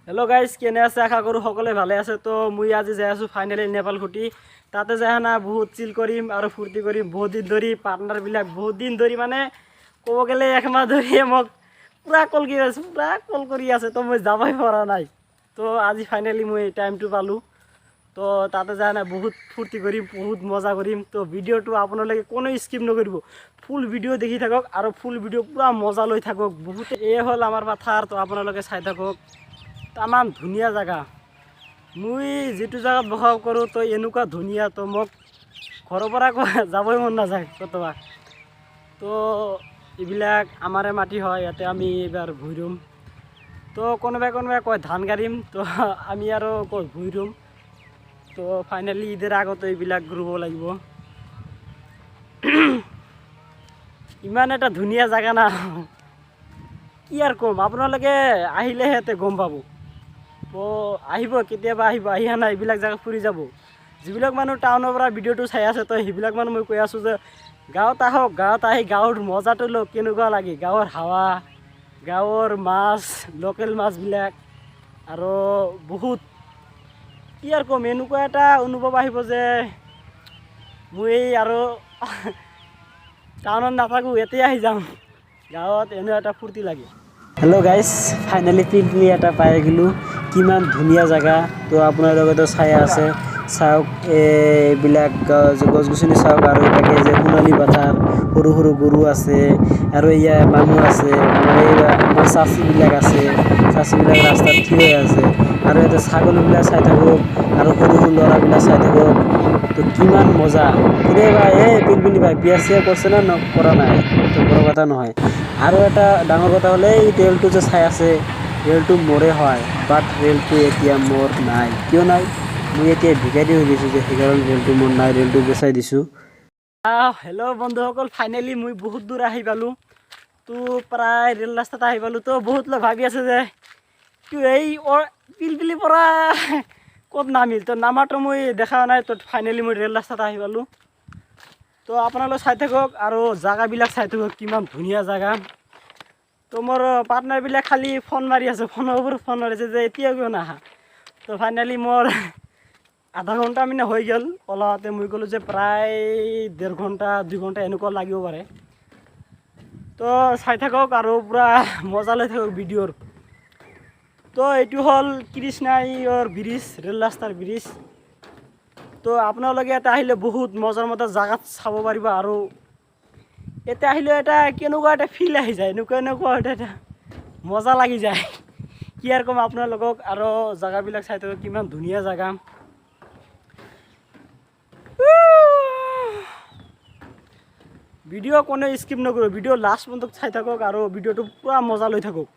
hello guys केने আছে আশা কৰো সকলে ভালে আছে তো মুই আজি যাই আছো ফাইনালি নেপাল খুটি তাতে যাই না বহুত চিল কৰিম আৰু ফুৰ্তি কৰিম বহুত দিন ধৰি পাৰ্টনাৰ বিলাক বহুত দিন ধৰি মানে ক'ব গেলে এক মাহ ধৰি মোক পুৰা কল কৰি আছে তো মই যাবই পৰা নাই তো আজি ফাইনালি মই টাইমটো পালো তো তাতে যাই না বহুত ফুৰ্তি কৰিম বহুত মজা কৰিম তো ভিডিওটো আপোনালোকে কোনো স্কিপ নকৰিব ফুল ভিডিও দেখি থাকক আৰু ফুল ভিডিও পুৰা মজা লৈ থাকক বহুত এই হল আমাৰ পাথাৰ তো আপোনালোকে চাই থাকক তামাম ধুনীয়া জায়গা মুই যেটো জায়গাত বসবাস কৰো তো এনেকুৱা ধুনীয়া তো মোক ঘৰৰ পৰা যাবই মন নাযায় কতবা তো এইবিলাক আমাৰে মাটি হয় ইয়াতে আমি এবাৰ ভুই ৰুম তো কোনোবাই কয় ধান গাড়িম তো আমি আৰু কই ভুই ৰুম তো ফাইনালি ঈদেৰ আগতে এইবিলাক ৰুব লাগিব ইমান এটা ধুনীয়া জায়গা না কি আর কম আপোনালোকে আহিলে হেতে গম পাব তো আহিব কেতিয়াবা আহিয়া না এইবিলাক জায়গা ফুৰি যাব যিবিলাক মানুহ টাউনৰ পৰা ভিডিওটো চাই আছে তো সেইবিলাক মানুহ মই কৈ আছো যে গাঁৱত আহক গাঁৱত আহি গাঁৱৰ মজাটো লওক কেনেকুৱা লাগে গাঁৱৰ হাৱা গাঁৱৰ মাছ লোকেল মাছবিলাক আৰু বহুত কি আৰ কম এনেকুৱা এটা অনুভৱ আহিব যে মই আৰু টাউনত নাথাকো এতে আহি যাম গাঁৱত এনে এটা ফূৰ্তি লাগে हेलो गाइस फाइनली पिलपिली এটা পাই গেলু কিমান ধুনীয়া জায়গা তো আপোনালোকে তো চাই আছে চাওক এইবিলাক গছ-গছনি চাওক আৰু এটাকে যে সোণালী বাটাৰ সৰু সৰু গৰু আছে আৰু ইয়া মানুহ আছে আমাৰ চাচিবিলাক আছে চাচিবিলাক ৰাস্তাত থিয় হৈ আছে আৰু এটা ছাগলবিলাক চাই থাকক আৰু সৰু সৰু ল'ৰাবিলাক চাই থাকক তো কিমান মজা কিবা পিলপিলি ভাই বিয়া চিয়া করছে না কৰা নাই তো বড় কথা নহয় আৰু এটা ডাঙৰ কথা হলে এই ৰেলটো যে চাই আছে ৰেলটো মোৰে হয় বাট ৰেলটো এতিয়া মোৰ নাই কিয় নাই মই এতিয়া ভিখাৰী হৈ গৈছো যে সেইকাৰণে ৰেলটো মোৰ নাই ৰেলটো বেচাই দিছো হেল্ল' বন্ধুসকল ফাইনালি মই বহুত দূৰ আহি পালো তো প্ৰায় ৰেল ৰাস্তাত আহি পালো তো বহুত লোক ভাবি আছে যে তো এই পিলপিলি পৰা ক'ত নামিল তো নামাটো মই দেখা নাই তো ফাইনালি মই ৰেল ৰাস্তাত আহি পালো তো আপোনালোক চাই থাকক আৰু জায়গাবিলাক চাই থাকক কিমান ধুনীয়া জায়গা তো মোৰ পাৰ্টনাৰবিলাক খালি ফোন মাৰি আছে ফোনৰ ওপৰত ফোন মাৰিছে যে এতিয়া কিয় নাহা তো ফাইনালি মোৰ আধা ঘণ্টা মানে হৈ গ'ল ওলাওঁতে মই ক'লোঁ যে প্ৰায় 1.5 ঘণ্টা 2 ঘণ্টা এনেকুৱা লাগিব পাৰে তো চাই থাকক আৰু পুৰা মজা লৈ থাকক ভিডিঅ'ৰ তো এইটো হ'ল কৃষ্ণাইৰ ব্ৰিজ ৰেল ৰাস্তাৰ ব্ৰিজ তো আপোনালোকে এটা আহিলে বহুত মজাৰ জায়গাত চাব পাৰিব আৰু এটা আহিলে এটা কেনেকুৱা এটা ফিল আহি যায় এনেকুৱা এটা মজা লাগি যায় কি আৰ কম আপোনালোকক আৰু জায়গাবিলাক চাই থাকক কিমান ধুনীয়া জায়গা ভিডিও কোনো স্কিপ নকৰো ভিডিও লাষ্ট পৰ্যন্ত চাই থাকক আৰু ভিডিওটো পুৰা মজা লৈ থাকক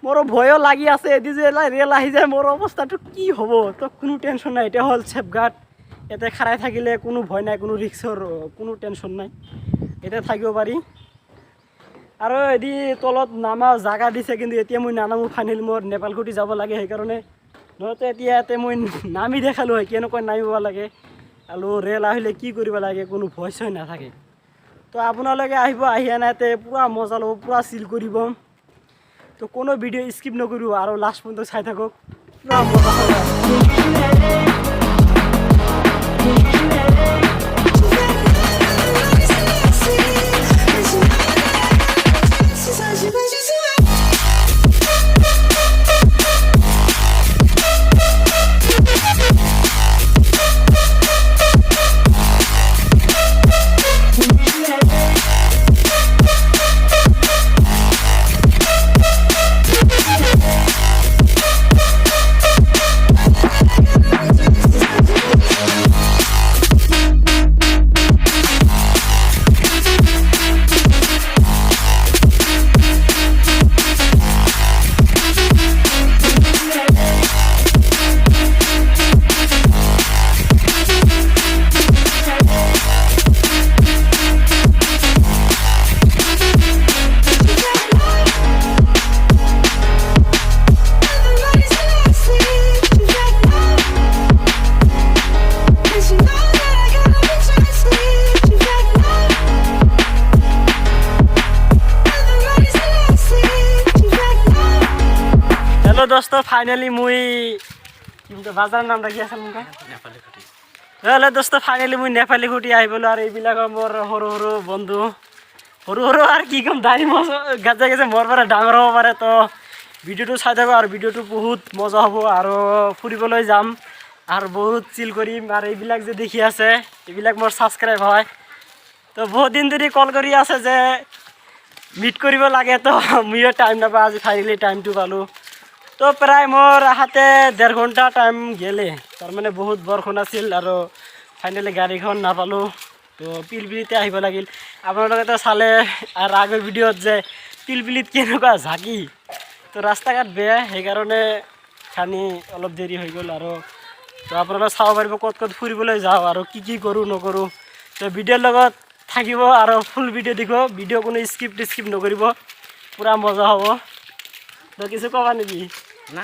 মোৰো ভয়ও লাগি আছে এদি যে ৰেল আহি যায় মোৰ অৱস্থাটো কি হ'ব তো কোনো টেনশ্যন নাই এটা হ'ল সেফগাৰ্ড এতে খাৰাই থাকিলে কোনো ভয় নাই কোনো ৰিক্সৰ কোনো টেনশ্যন নাই এটা থাকিব পাৰি আৰু এদি তলত নামা জায়গা দিছে কিন্তু এতিয়া মই নানামো ফাইনেলি মোৰ নেপাল খুটি যাব লাগে সেইকাৰণে নহতে এতিয়া ইয়াতে মই নামি দেখালো হয় কেনেকৈ নামিব লাগে আৰু ৰেল আহিলে কি কৰিব লাগে কোনো ভয় চয় নাথাকে তো আপোনালোকে আহিব আহি ইয়াতে পুৰা মজা ল'ব পুৰা চিল কৰিব তো কোনো ভিডিও স্কিপ নকৰিব আৰু লাষ্ট পৰ্যন্ত চাই থাকক পুৰা মজা हेलो दोस्तों फाइनली मुई बाजार नाम राखी आसान मुका नेपाली खुटी हेलो दोस्तों फाइनली मुई नेपाली खुटी आइ बोलो और এইবিলাক मोर সৰু সৰু বন্ধু সৰু সৰু আর কি কম দাই গাজা গেছে মোর পরে ডাঙর হব পারে তো ভিডিওটো চাই থাকো আর ভিডিওটো বহুত মজা হব আর ফুৰিবলৈ যাম আৰ বহুত চিল কৰিম আৰ এইবিলাক যে দেখি আছে এইবিলাক মোৰ সাবস্ক্ৰাইব হয় তো বহুত দিন ধৰে কল কৰি আছে যে মিট কৰিব লাগে তো মইও টাইম নাপা আজি ফাইনালি টাইমটো পালো তো প্ৰায় মোৰ হাতে 1.5 ঘণ্টা টাইম গেলে তাৰ মানে বহুত বৰষুণ আছিল আর ফাইনালি গাড়ীখন নাপালো তো পিলপিলিতে আহিব লাগিল আপোনালোকে তো চালে আর আগৰ ভিডিওত যে পিলপিলিত কেনেকুৱা ঝাঁকি তো ৰাস্তাঘাট বেয়া সেইকাৰণে খানি অলপ দেৰি হৈ গ'ল আৰু তো আপোনালোকে চাব পাৰিব ক'ত ক'ত ফুৰিবলৈ যাওঁ আৰু কি কৰোঁ নকৰোঁ তো ভিডিঅ'ৰ লগত থাকিব আৰু ফুল ভিডিঅ' দিব ভিডিঅ' কোনো স্কিপ নকৰিব পুৰা মজা হ'ব তো কিছু ক'বা নেকি না